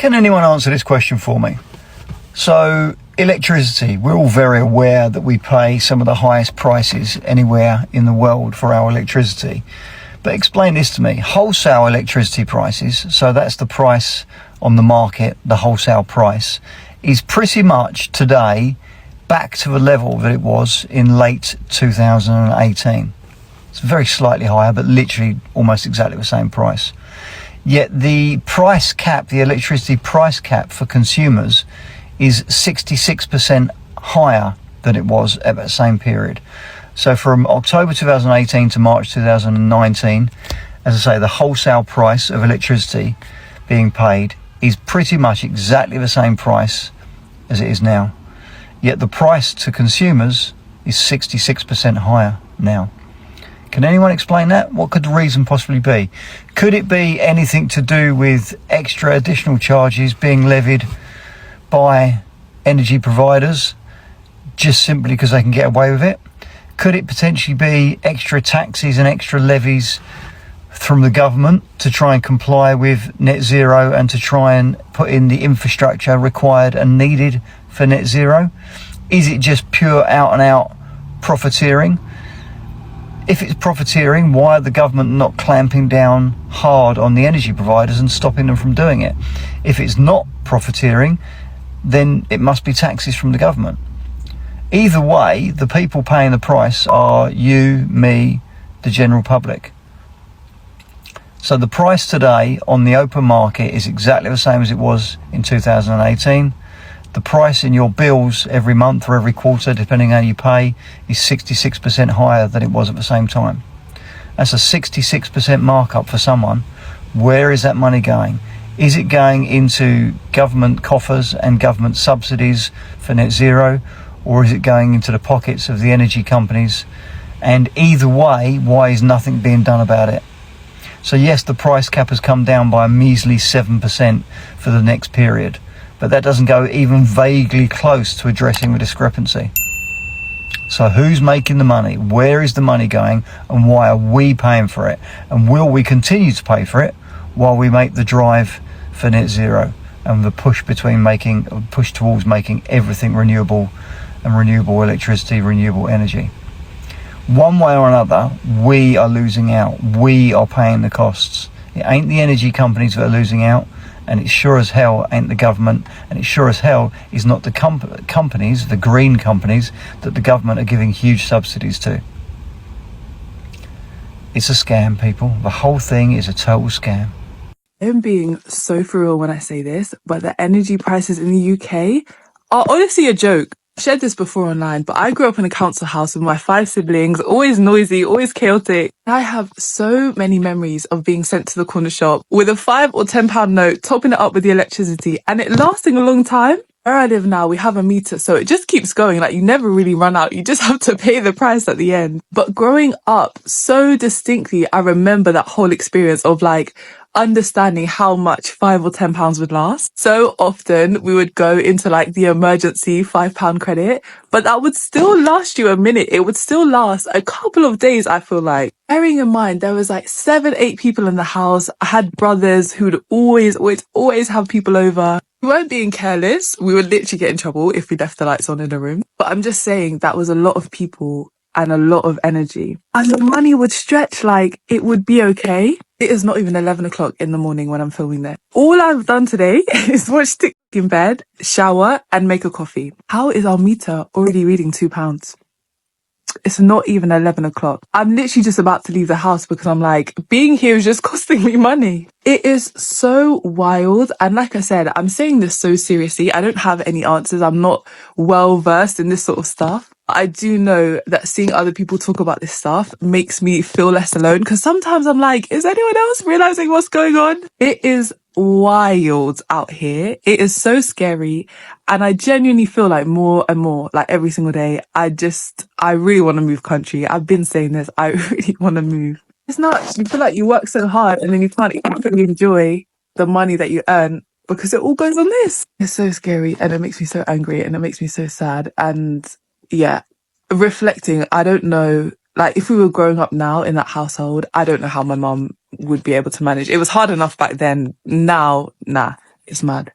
Can anyone answer this question for me? So, electricity, we're all very aware that we pay some of the highest prices anywhere in the world for our electricity. But explain this to me. Wholesale electricity prices, so that's the price on the market, the wholesale price, is pretty much today back to the level that it was in late 2018. It's very slightly higher, but literally almost exactly the same price. Yet the price cap, the electricity price cap for consumers is 66% higher than it was at that same period. So from October 2018 to March 2019, as I say, the wholesale price of electricity being paid is pretty much exactly the same price as it is now. Yet the price to consumers is 66% higher now. Can anyone explain that? What could the reason possibly be? Could it be anything to do with extra additional charges being levied by energy providers just simply because they can get away with it? Could it potentially be extra taxes and extra levies from the government to try and comply with net zero and to try and put in the infrastructure required and needed for net zero? Is it just pure out and out profiteering? If it's profiteering, why are the government not clamping down hard on the energy providers and stopping them from doing it? If it's not profiteering, then it must be taxes from the government. Either way, the people paying the price are you, me, the general public. So the price today on the open market is exactly the same as it was in 2018. The price in your bills every month or every quarter, depending how you pay, is 66% higher than it was at the same time. That's a 66% markup for someone. Where is that money going? Is it going into government coffers and government subsidies for net zero? Or is it going into the pockets of the energy companies? And either way, why is nothing being done about it? So yes, the price cap has come down by a measly 7% for the next period, but that doesn't go even vaguely close to addressing the discrepancy. So who's making the money? Where is the money going? And why are we paying for it? And will we continue to pay for it while we make the drive for net zero and the push towards making everything renewable and renewable electricity, renewable energy? One way or another, we are losing out. We are paying the costs. It ain't the energy companies that are losing out, and it sure as hell ain't the government, and it sure as hell is not the companies, the green companies, that the government are giving huge subsidies to. It's a scam, people. The whole thing is a total scam. I'm being so for real when I say this, but the energy prices in the UK are honestly a joke. I've shared this before online, but I grew up in a council house with my 5 siblings, always noisy, always chaotic. I have so many memories of being sent to the corner shop with a £5 or £10 note, topping it up with the electricity and it lasting a long time. Where I live now, we have a meter, so it just keeps going. Like, you never really run out. You just have to pay the price at the end. But growing up, so distinctly, I remember that whole experience of like understanding how much £5 or £10 would last. So often we would go into like the emergency £5 credit, but that would still last you a minute. It would still last a couple of days, I feel like. Bearing in mind, there was like 7, 8 people in the house. I had brothers who would always have people over. We weren't being careless. We would literally get in trouble if we left the lights on in the room. But I'm just saying that was a lot of people and a lot of energy. And the money would stretch like it would be okay. It is not even 11 o'clock in the morning when I'm filming this. All I've done today is watch TikTok in bed, shower, and make a coffee. How is our meter already reading £2? It's not even 11 o'clock. I'm literally just about to leave the house because I'm like, being here is just costing me money. It is so wild. And like I said, I'm saying this so seriously. I don't have any answers. I'm not well versed in this sort of stuff. I do know that seeing other people talk about this stuff makes me feel less alone, because sometimes I'm like, is anyone else realizing what's going on? It is wild out here. It is so scary. And I genuinely feel like more and more, like every single day, I really want to move country. I've been saying this. I really want to move. It's not, you feel like you work so hard and then you can't even enjoy the money that you earn because it all goes on this. It's so scary and it makes me so angry and it makes me so sad. And yeah, reflecting, I don't know, like if we were growing up now in that household, I don't know how my mum would be able to manage. It was hard enough back then. Now, nah, It's mad.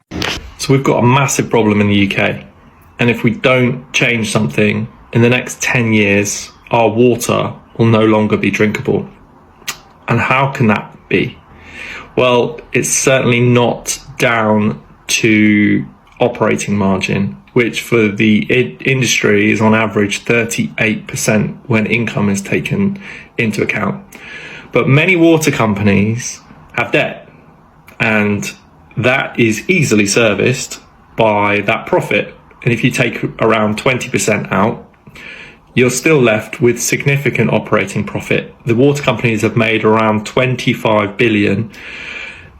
So we've got a massive problem in the UK. And if we don't change something, in the next 10 years, our water will no longer be drinkable. And how can that be? Well, it's certainly not down to operating margin, which for the industry is on average 38% when income is taken into account. But many water companies have debt, and that is easily serviced by that profit. And if you take around 20% out, you're still left with significant operating profit. The water companies have made around 25 billion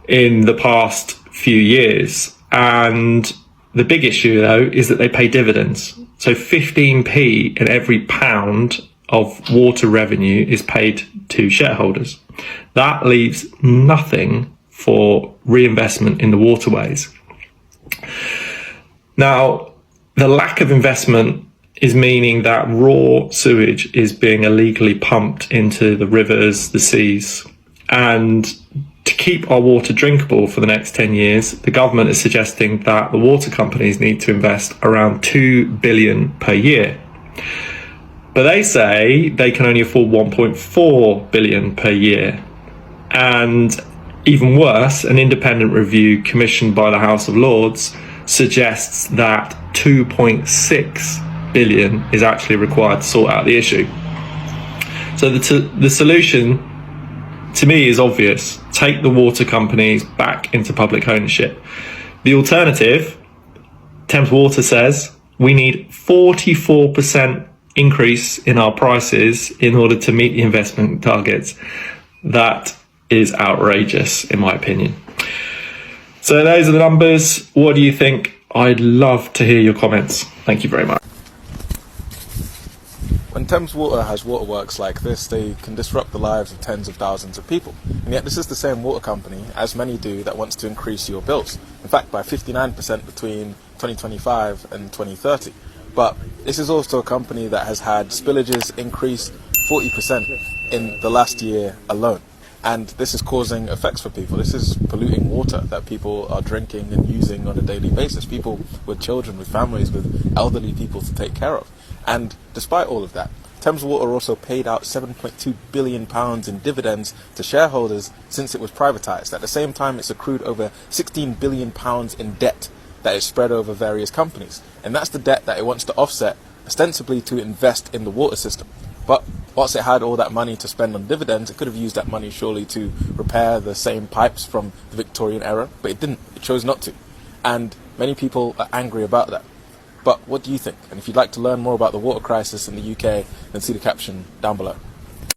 in the past few years. And the big issue, though, is that they pay dividends. So 15p in every pound of water revenue is paid to shareholders. That leaves nothing for reinvestment in the waterways. Now, the lack of investment is meaning that raw sewage is being illegally pumped into the rivers, the seas. And to keep our water drinkable for the next 10 years, the government is suggesting that the water companies need to invest around 2 billion per year. But they say they can only afford 1.4 billion per year. And even worse, an independent review commissioned by the House of Lords suggests that 2.6 billion is actually required to sort out the issue. So the solution to me is obvious. Take the water companies back into public ownership. The alternative, Thames Water says, we need 44% increase in our prices in order to meet the investment targets. That is outrageous, in my opinion. So those are the numbers. What do you think? I'd love to hear your comments. Thank you very much. When Thames Water has waterworks like this, they can disrupt the lives of tens of thousands of people. And yet this is the same water company, as many do, that wants to increase your bills. In fact, by 59% between 2025 and 2030. But this is also a company that has had spillages increase 40% in the last year alone. And this is causing effects for people. This is polluting water that people are drinking and using on a daily basis. People with children, with families, with elderly people to take care of. And despite all of that, Thames Water also paid out £7.2 billion in dividends to shareholders since it was privatised. At the same time, it's accrued over £16 billion in debt that is spread over various companies. And that's the debt that it wants to offset, ostensibly to invest in the water system. But whilst it had all that money to spend on dividends, it could have used that money surely to repair the same pipes from the Victorian era, but it didn't. It chose not to. And many people are angry about that. But what do you think? And if you'd like to learn more about the water crisis in the UK, then see the caption down below.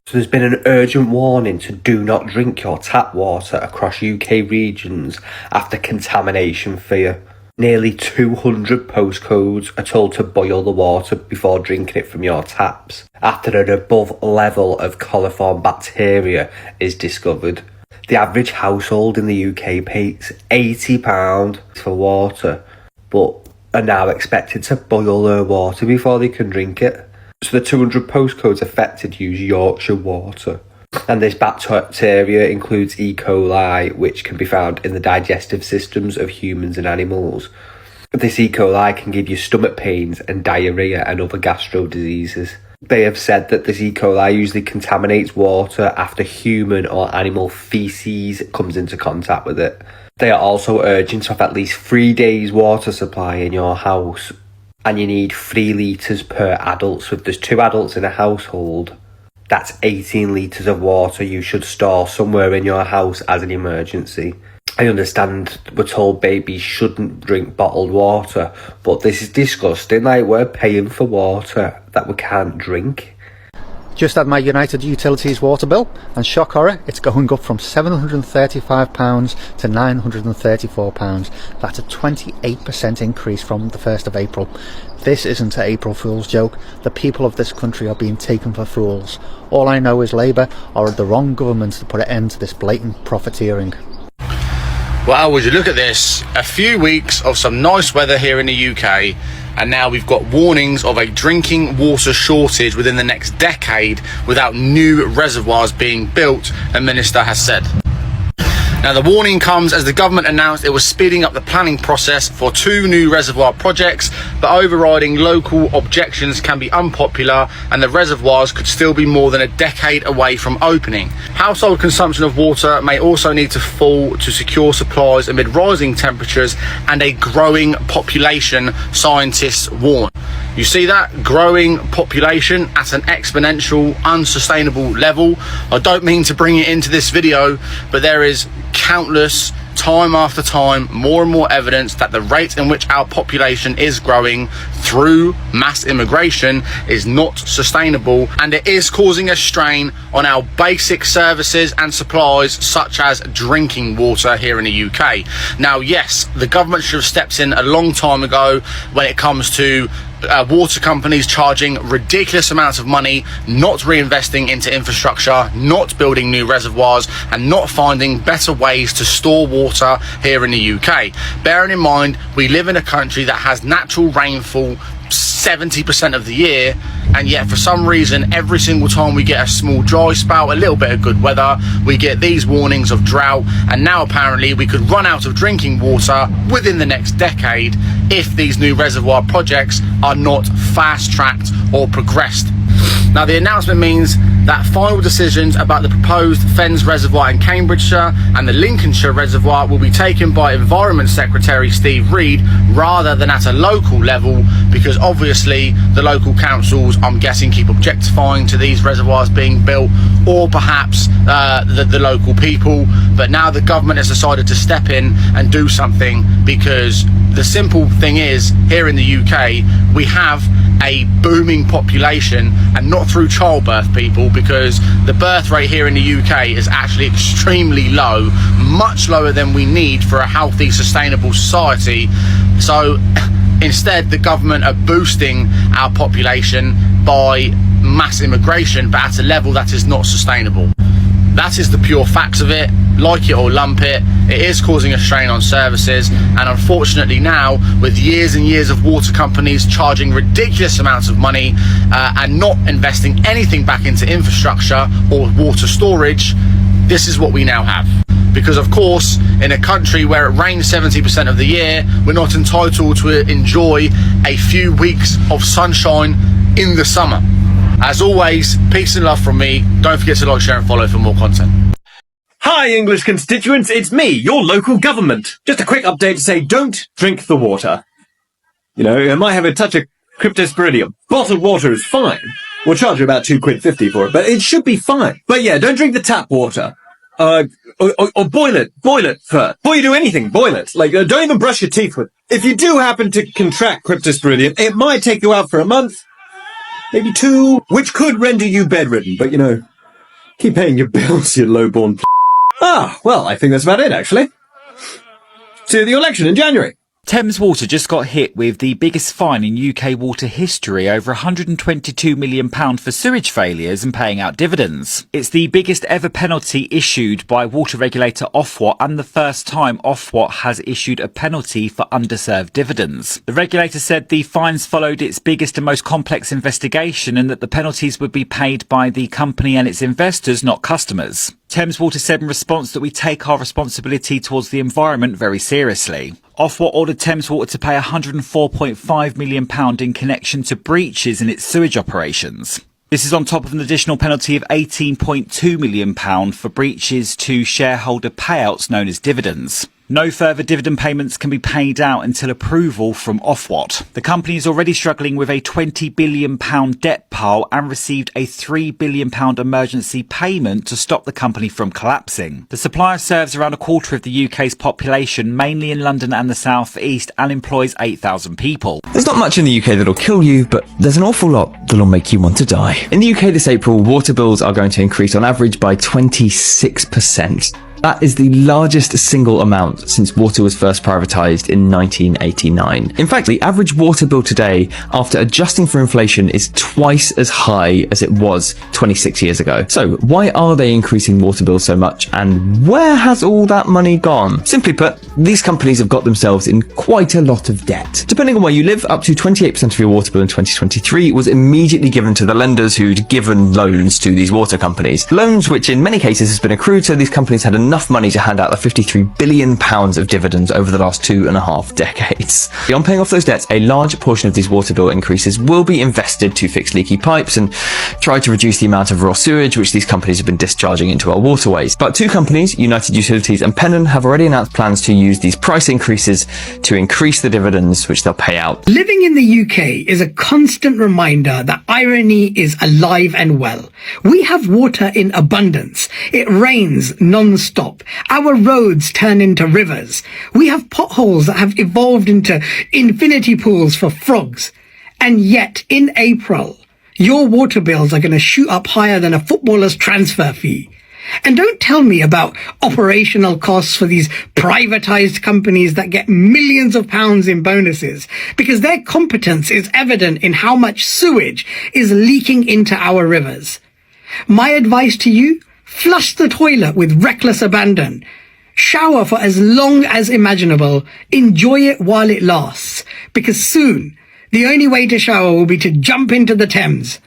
So there's been an urgent warning to do not drink your tap water across UK regions after contamination fear. Nearly 200 postcodes are told to boil the water before drinking it from your taps after an above level of coliform bacteria is discovered. The average household in the UK pays £80 for water, but are now expected to boil their water before they can drink it. So the 200 postcodes affected use Yorkshire water. And this bacteria includes E. coli, which can be found in the digestive systems of humans and animals. This E. coli can give you stomach pains and diarrhea and other gastro diseases. They have said that this E. coli usually contaminates water after human or animal feces comes into contact with it. They are also urging to have at least 3 days water supply in your house, and you need 3 litres per adult. So if there's 2 adults in a household, that's 18 litres of water you should store somewhere in your house as an emergency. I understand we're told babies shouldn't drink bottled water, but this is disgusting. Like, we're paying for water that we can't drink. Just had my United Utilities water bill, and shock horror, it's going up from £735 to £934. That's a 28% increase from the 1st of April. This isn't an April Fool's joke. The people of this country are being taken for fools. All I know is Labour are the wrong government to put an end to this blatant profiteering. Well, would you look at this? A few weeks of some nice weather here in the UK, and now we've got warnings of a drinking water shortage within the next decade without new reservoirs being built, a minister has said. Now, the warning comes as the government announced it was speeding up the planning process for 2 new reservoir projects, but overriding local objections can be unpopular and the reservoirs could still be more than a decade away from opening. Household consumption of water may also need to fall to secure supplies amid rising temperatures and a growing population, scientists warn. You see that? Growing population at an exponential, unsustainable level. I don't mean to bring it into this video, but there is countless, time after time, more and more evidence that the rate in which our population is growing through mass immigration is not sustainable, and it is causing a strain on our basic services and supplies such as drinking water here in the UK. Now, yes, the government should have stepped in a long time ago when it comes to water companies charging ridiculous amounts of money, not reinvesting into infrastructure, not building new reservoirs, and not finding better ways to store water here in the UK. Bearing in mind, we live in a country that has natural rainfall 70% of the year, and yet for some reason every single time we get a small dry spell, a little bit of good weather, we get these warnings of drought, and now apparently we could run out of drinking water within the next decade if these new reservoir projects are not fast-tracked or progressed. Now, the announcement means that final decisions about the proposed Fens Reservoir in Cambridgeshire and the Lincolnshire Reservoir will be taken by Environment Secretary Steve Reed rather than at a local level, because obviously the local councils, I'm guessing, keep objectifying to these reservoirs being built, or perhaps the local people. But now the government has decided to step in and do something, because the simple thing is, here in the UK, we have a booming population, and not through childbirth, people, because the birth rate here in the UK is actually extremely low, much lower than we need for a healthy, sustainable society. So instead, the government are boosting our population by mass immigration, but at a level that is not sustainable. That is the pure facts of it. Like it or lump it, it is causing a strain on services, and unfortunately now, with years and years of water companies charging ridiculous amounts of money and not investing anything back into infrastructure or water storage, this is what we now have. Because of course, in a country where it rains 70% of the year, we're not entitled to enjoy a few weeks of sunshine in the summer. As always, peace and love from me. Don't forget to like, share and follow for more content. Hi English constituents, it's me, your local government. Just a quick update to say don't drink the water. You know, it might have a touch of cryptosporidium. Bottled water is fine. We'll charge you about £2.50 for it, but it should be fine. But yeah, don't drink the tap water. Or boil it first. Before you do anything, boil it. Like, don't even brush your teeth with it. If you do happen to contract cryptosporidium, it might take you out for a month, maybe 2, which could render you bedridden, but you know, keep paying your bills, you lowborn. Well, I think that's about it, actually. To the election in January. Thames Water just got hit with the biggest fine in UK water history, over £122 million for sewage failures and paying out dividends. It's the biggest ever penalty issued by water regulator Ofwat, and the first time Ofwat has issued a penalty for underserved dividends. The regulator said the fines followed its biggest and most complex investigation, and that the penalties would be paid by the company and its investors, not customers. Thames Water said in response that we take our responsibility towards the environment very seriously. Ofwat ordered Thames Water to pay £104.5 million in connection to breaches in its sewage operations. This is on top of an additional penalty of £18.2 million for breaches to shareholder payouts known as dividends. No further dividend payments can be paid out until approval from Ofwat. The company is already struggling with a £20 billion debt pile and received a £3 billion emergency payment to stop the company from collapsing. The supplier serves around a quarter of the UK's population, mainly in London and the South East, and employs 8,000 people. There's not much in the UK that'll kill you, but there's an awful lot that'll make you want to die. In the UK this April, water bills are going to increase on average by 26%. That is the largest single amount since water was first privatised in 1989. In fact, the average water bill today, after adjusting for inflation, is twice as high as it was 26 years ago. So why are they increasing water bills so much, and where has all that money gone? Simply put, these companies have got themselves in quite a lot of debt. Depending on where you live, up to 28% of your water bill in 2023 was immediately given to the lenders who'd given loans to these water companies. Loans which in many cases has been accrued, so these companies had a enough money to hand out the £53 billion of dividends over the last 2.5 decades. Beyond paying off those debts, a large portion of these water bill increases will be invested to fix leaky pipes and try to reduce the amount of raw sewage which these companies have been discharging into our waterways. But two companies, United Utilities and Pennon, have already announced plans to use these price increases to increase the dividends which they'll pay out. Living in the UK is a constant reminder that irony is alive and well. We have water in abundance. It rains non-stop. Our roads turn into rivers. We have potholes that have evolved into infinity pools for frogs. And yet, in April, your water bills are going to shoot up higher than a footballer's transfer fee. And don't tell me about operational costs for these privatized companies that get millions of pounds in bonuses, because their competence is evident in how much sewage is leaking into our rivers. My advice to you, flush the toilet with reckless abandon. Shower for as long as imaginable. Enjoy it while it lasts, because soon the only way to shower will be to jump into the Thames.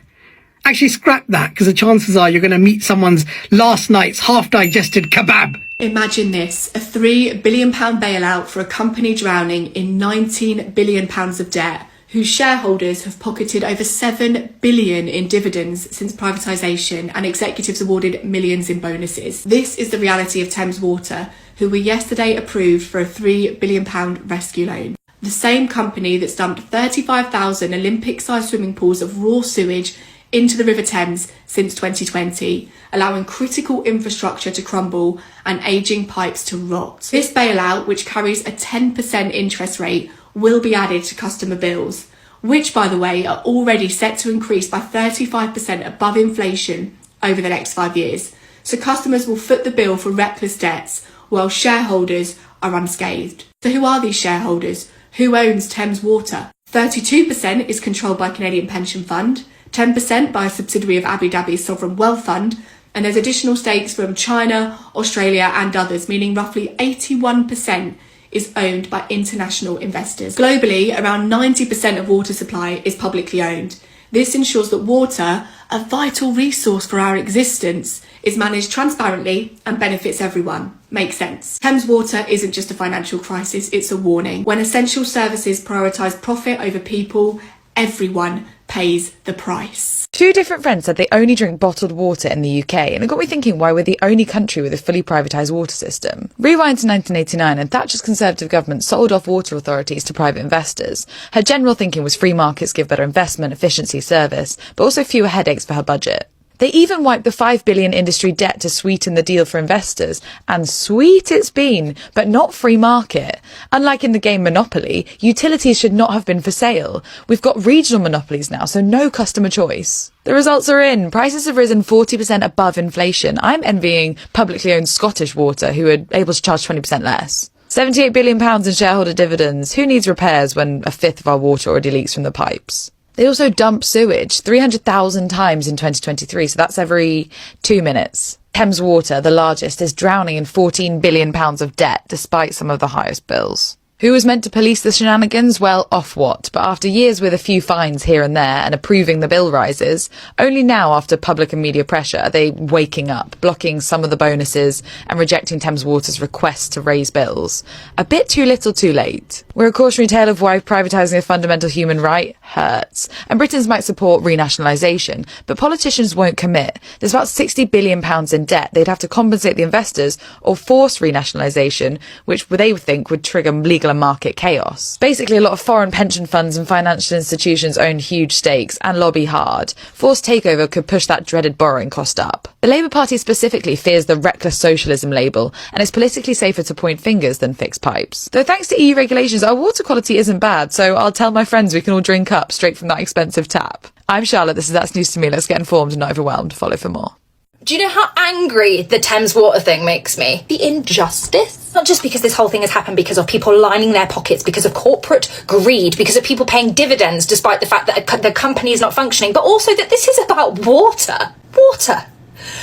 Actually, scrap that, because the chances are you're going to meet someone's last night's half-digested kebab. Imagine this, a £3 billion bailout for a company drowning in £19 billion of debt, whose shareholders have pocketed over £7 billion in dividends since privatisation, and executives awarded millions in bonuses. This is the reality of Thames Water, who were yesterday approved for a £3 billion rescue loan. The same company that's dumped 35,000 Olympic-sized swimming pools of raw sewage into the River Thames since 2020, allowing critical infrastructure to crumble and ageing pipes to rot. This bailout, which carries a 10% interest rate, will be added to customer bills, which, by the way, are already set to increase by 35% above inflation over the next 5 years. So customers will foot the bill for reckless debts, while shareholders are unscathed. So who are these shareholders? Who owns Thames Water? 32% is controlled by Canadian Pension Fund, 10% by a subsidiary of Abu Dhabi's Sovereign Wealth Fund, and there's additional stakes from China, Australia and others, meaning roughly 81% is owned by international investors. Globally, around 90% of water supply is publicly owned. This ensures that water, a vital resource for our existence, is managed transparently and benefits everyone. Makes sense. Thames Water isn't just a financial crisis, it's a warning. When essential services prioritise profit over people, everyone pays the price. Two different friends said they only drink bottled water in the UK, and it got me thinking why we're the only country with a fully privatised water system. Rewind to 1989 and Thatcher's Conservative government sold off water authorities to private investors. Her general thinking was free markets give better investment, efficiency, service, but also fewer headaches for her budget. They even wiped the £5 billion industry debt to sweeten the deal for investors. And sweet it's been, but not free market. Unlike in the game Monopoly, utilities should not have been for sale. We've got regional monopolies now, so no customer choice. The results are in. Prices have risen 40% above inflation. I'm envying publicly owned Scottish Water, who are able to charge 20% less. £78 billion in shareholder dividends. Who needs repairs when a fifth of our water already leaks from the pipes? They also dump sewage 300,000 times in 2023, so that's every 2 minutes. Thames Water, the largest, is drowning in £14 billion of debt, despite some of the highest bills. Who was meant to police the shenanigans? Well, Ofwat, but after years with a few fines here and there and approving the bill rises, only now after public and media pressure are they waking up, blocking some of the bonuses and rejecting Thames Water's request to raise bills. A bit too little too late. We're a cautionary tale of why privatising a fundamental human right hurts, and Britons might support renationalisation, but politicians won't commit. There's about £60 billion in debt. They'd have to compensate the investors or force renationalisation, which they would think would trigger legal and market chaos. Basically, a lot of foreign pension funds and financial institutions own huge stakes and lobby hard. Forced takeover could push that dreaded borrowing cost up. The Labour Party specifically fears the reckless socialism label, and it's politically safer to point fingers than fix pipes. Though thanks to EU regulations, our water quality isn't bad, so I'll tell my friends we can all drink up straight from that expensive tap. I'm Charlotte, this is That's News to Me. Let's get informed and not overwhelmed. Follow for more. Do you know how angry the Thames Water thing makes me? The injustice. Not just because this whole thing has happened because of people lining their pockets, because of corporate greed, because of people paying dividends despite the fact that the company is not functioning, but also that this is about water. Water.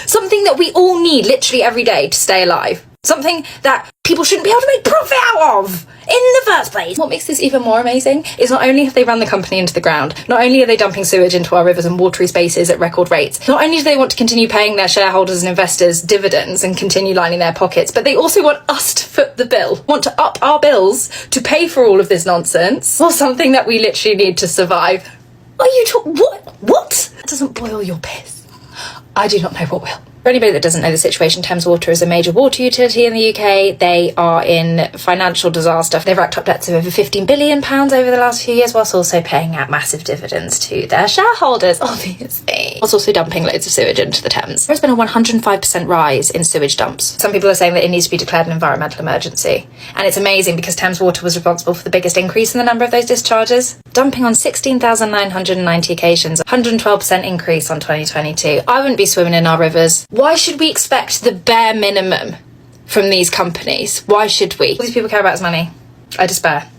Something that we all need literally every day to stay alive. Something that people shouldn't be able to make profit out of. in the first place. What makes this even more amazing is not only have they run the company into the ground, not only are they dumping sewage into our rivers and watery spaces at record rates, not only do they want to continue paying their shareholders and investors dividends and continue lining their pockets, but they also want us to foot the bill, want to up our bills to pay for all of this nonsense, or something that we literally need to survive. Are you what? That doesn't boil your piss. I do not know what will. For anybody that doesn't know the situation, Thames Water is a major water utility in the UK. They are in financial disaster. They've racked up debts of over £15 billion over the last few years, whilst also paying out massive dividends to their shareholders, obviously. Whilst also dumping loads of sewage into the Thames. There's been a 105% rise in sewage dumps. Some people are saying that it needs to be declared an environmental emergency. And it's amazing because Thames Water was responsible for the biggest increase in the number of those discharges, dumping on 16,990 occasions, 112% increase on 2022. I wouldn't be swimming in our rivers. Why should we expect the bare minimum from these companies? Why should we? All these people care about is money. I despair.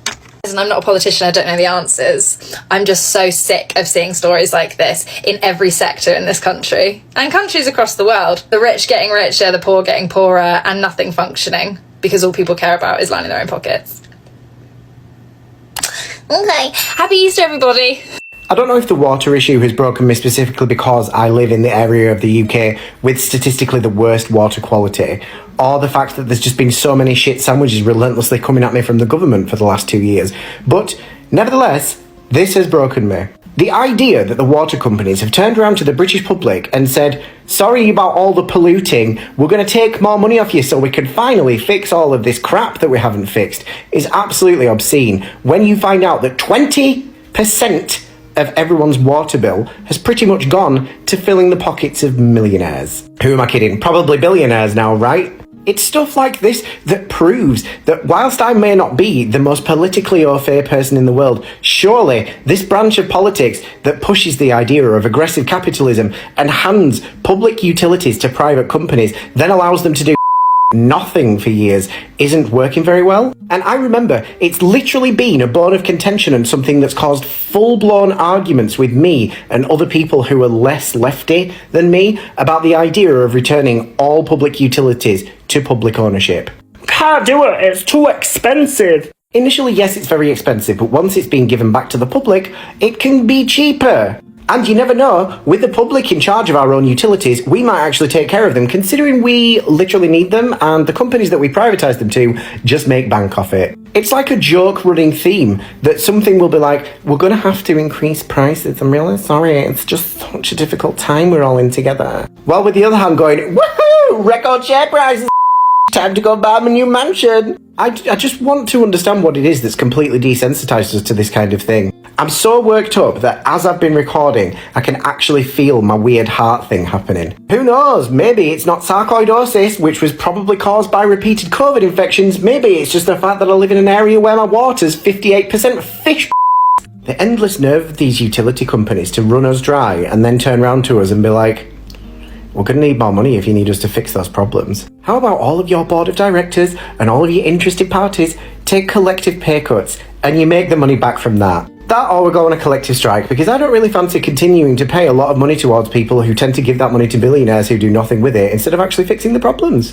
And I'm not a politician, I don't know the answers. I'm just so sick of seeing stories like this in every sector in this country. And countries across the world. The rich getting richer, the poor getting poorer, and nothing functioning. Because all people care about is lining their own pockets. Okay, happy Easter everybody! I don't know if the water issue has broken me specifically because I live in the area of the UK with statistically the worst water quality, or the fact that there's just been so many shit sandwiches relentlessly coming at me from the government for the last 2 years. But nevertheless, this has broken me. The idea that the water companies have turned around to the British public and said, sorry about all the polluting, we're going to take more money off you so we can finally fix all of this crap that we haven't fixed, is absolutely obscene when you find out that 20% of everyone's water bill has pretty much gone to filling the pockets of millionaires. Who am I kidding? Probably billionaires now, right? It's stuff like this that proves that whilst I may not be the most politically au fait person in the world, surely this branch of politics that pushes the idea of aggressive capitalism and hands public utilities to private companies, then allows them to do nothing for years, isn't working very well. And I remember it's literally been a bone of contention and something that's caused full-blown arguments with me and other people who are less lefty than me about the idea of returning all public utilities to public ownership. Can't do it, it's too expensive. Initially, yes, it's very expensive, but once it's been given back to the public, it can be cheaper. And you never know, with the public in charge of our own utilities, we might actually take care of them, considering we literally need them, and the companies that we privatise them to just make bank off it. It's like a joke running theme, that something will be like, we're going to have to increase prices, I'm really sorry, it's just such a difficult time we're all in together. While with the other hand going, woohoo, record share prices, time to go buy my new mansion. I just want to understand what it is that's completely desensitised us to this kind of thing. I'm so worked up that as I've been recording, I can actually feel my weird heart thing happening. Who knows, maybe it's not sarcoidosis, which was probably caused by repeated COVID infections. Maybe it's just the fact that I live in an area where my water's 58% fish. The endless nerve of these utility companies to run us dry and then turn around to us and be like, we're going to need more money if you need us to fix those problems. How about all of your board of directors and all of your interested parties take collective pay cuts and you make the money back from that? That or we go on a collective strike, because I don't really fancy continuing to pay a lot of money towards people who tend to give that money to billionaires who do nothing with it instead of actually fixing the problems.